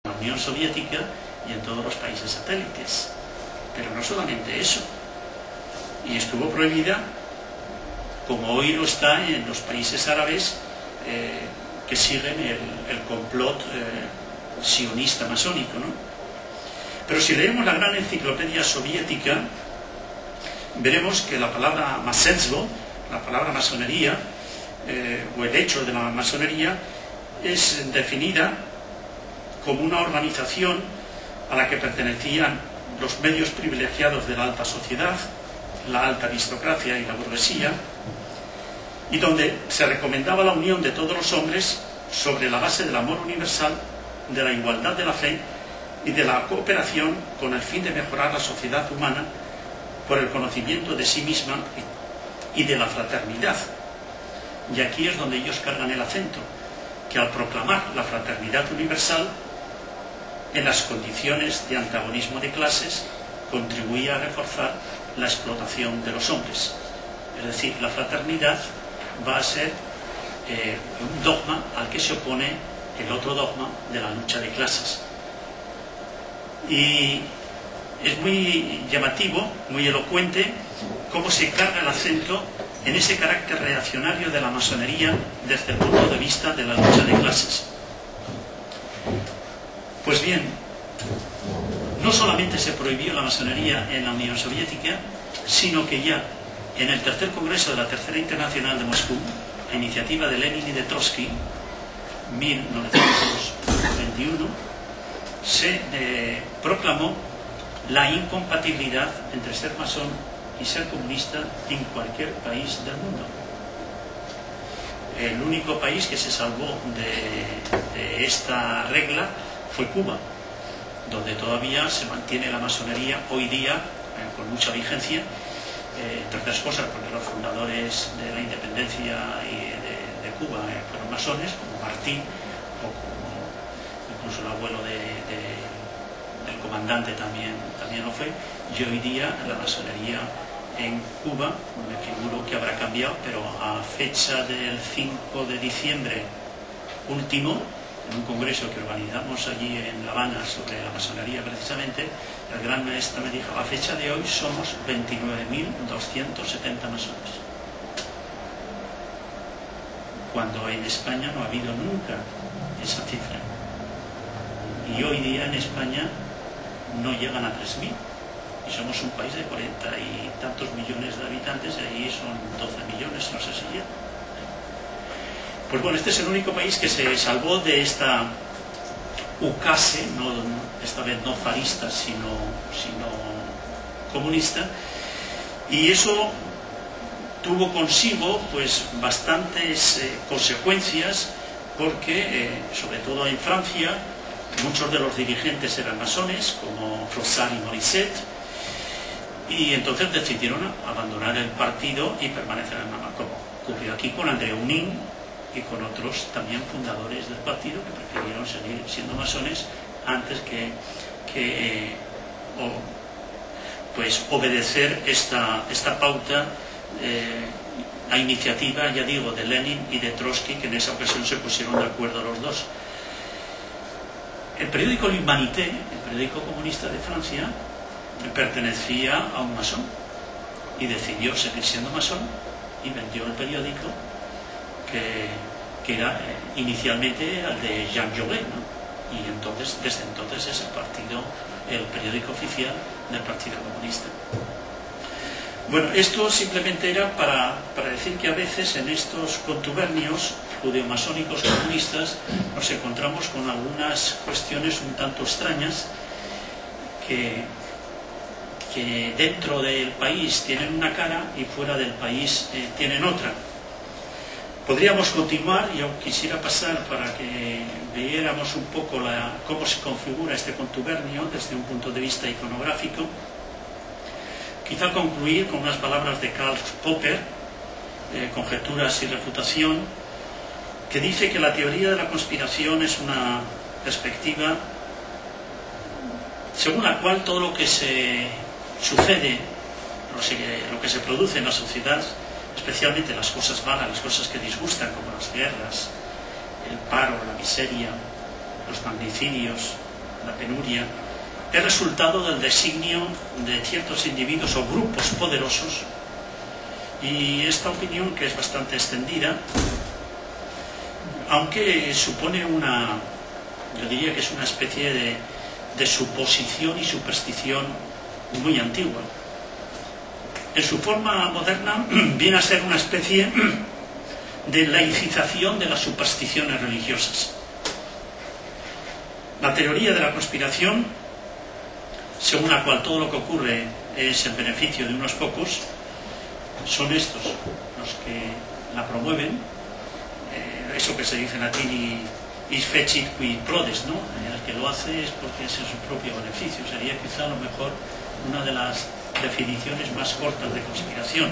la Unión Soviética y en todos los países satélites. Pero no solamente eso, y estuvo prohibida, como hoy lo está en los países árabes que siguen el complot sionista masónico, ¿no? Pero si leemos la gran enciclopedia soviética, veremos que la palabra masetsvo, la palabra masonería, o el hecho de la masonería, es definida como una organización a la que pertenecían los medios privilegiados de la alta sociedad, la alta aristocracia y la burguesía, y donde se recomendaba la unión de todos los hombres sobre la base del amor universal, de la igualdad de la fe y de la cooperación con el fin de mejorar la sociedad humana por el conocimiento de sí misma y de la fraternidad. Y aquí es donde ellos cargan el acento, que al proclamar la fraternidad universal, en las condiciones de antagonismo de clases, contribuía a reforzar la explotación de los hombres. Es decir, la fraternidad va a ser un dogma al que se opone el otro dogma de la lucha de clases. Y es muy llamativo, muy elocuente, cómo se carga el acento en ese carácter reaccionario de la masonería desde el punto de vista de la lucha de clases. Pues bien, no solamente se prohibió la masonería en la Unión Soviética, sino que ya en el tercer congreso de la Tercera Internacional de Moscú, a iniciativa de Lenin y de Trotsky, 1921, se proclamó la incompatibilidad entre ser masón y ser comunista en cualquier país del mundo. El único país que se salvó de esta regla fue Cuba, donde todavía se mantiene la masonería hoy día con mucha vigencia, entre otras cosas porque los fundadores de la independencia y de Cuba fueron masones, como Martí o como incluso el abuelo del comandante también lo fue. Y hoy día la masonería en Cuba, me figuro que habrá cambiado, pero a fecha del 5 de diciembre último, en un congreso que organizamos allí en La Habana sobre la masonería precisamente, el gran maestro me dijo: a fecha de hoy somos 29.270 masones, cuando en España no ha habido nunca esa cifra, y hoy día en España no llegan a 3.000, y somos un país de 40 y tantos millones de habitantes, y ahí son 12 millones, no sé si ya. Pues bueno, este es el único país que se salvó de esta ukase, esta vez no zarista, sino comunista, y eso tuvo consigo pues bastantes consecuencias, porque sobre todo en Francia muchos de los dirigentes eran masones, como Froissart y Morisset, y entonces decidieron abandonar el partido y permanecer en Mama, como ocurrió aquí con André Unin y con otros también fundadores del partido que prefirieron seguir siendo masones antes que pues obedecer esta pauta a iniciativa, ya digo, de Lenin y de Trotsky, que en esa ocasión se pusieron de acuerdo los dos. El periódico L'Humanité, el periódico comunista de Francia, pertenecía a un masón y decidió seguir siendo masón y vendió el periódico, que era inicialmente el de Jean Jaurès, ¿no? Y entonces, desde entonces es el periódico oficial del Partido Comunista. Bueno, esto simplemente era para decir que a veces en estos contubernios judeomasónicos comunistas nos encontramos con algunas cuestiones un tanto extrañas que dentro del país tienen una cara y fuera del país tienen otra. Podríamos continuar. Yo quisiera pasar para que viéramos un poco cómo se configura este contubernio desde un punto de vista iconográfico. Quizá concluir con unas palabras de Karl Popper, Conjeturas y refutación, que dice que la teoría de la conspiración es una perspectiva según la cual todo lo que se sucede, lo que se produce en la sociedad, especialmente las cosas malas, las cosas que disgustan, como las guerras, el paro, la miseria, los magnicidios, la penuria, es resultado del designio de ciertos individuos o grupos poderosos, y esta opinión, que es bastante extendida, aunque supone yo diría que es una especie de suposición y superstición muy antigua. En su forma moderna viene a ser una especie de laicización de las supersticiones religiosas. La teoría de la conspiración, según la cual todo lo que ocurre es el beneficio de unos pocos, son estos los que la promueven, eso que se dice en latín, is fecit qui prodest, ¿no? El que lo hace es porque es en su propio beneficio. Sería quizá a lo mejor una de las definiciones más cortas de conspiración.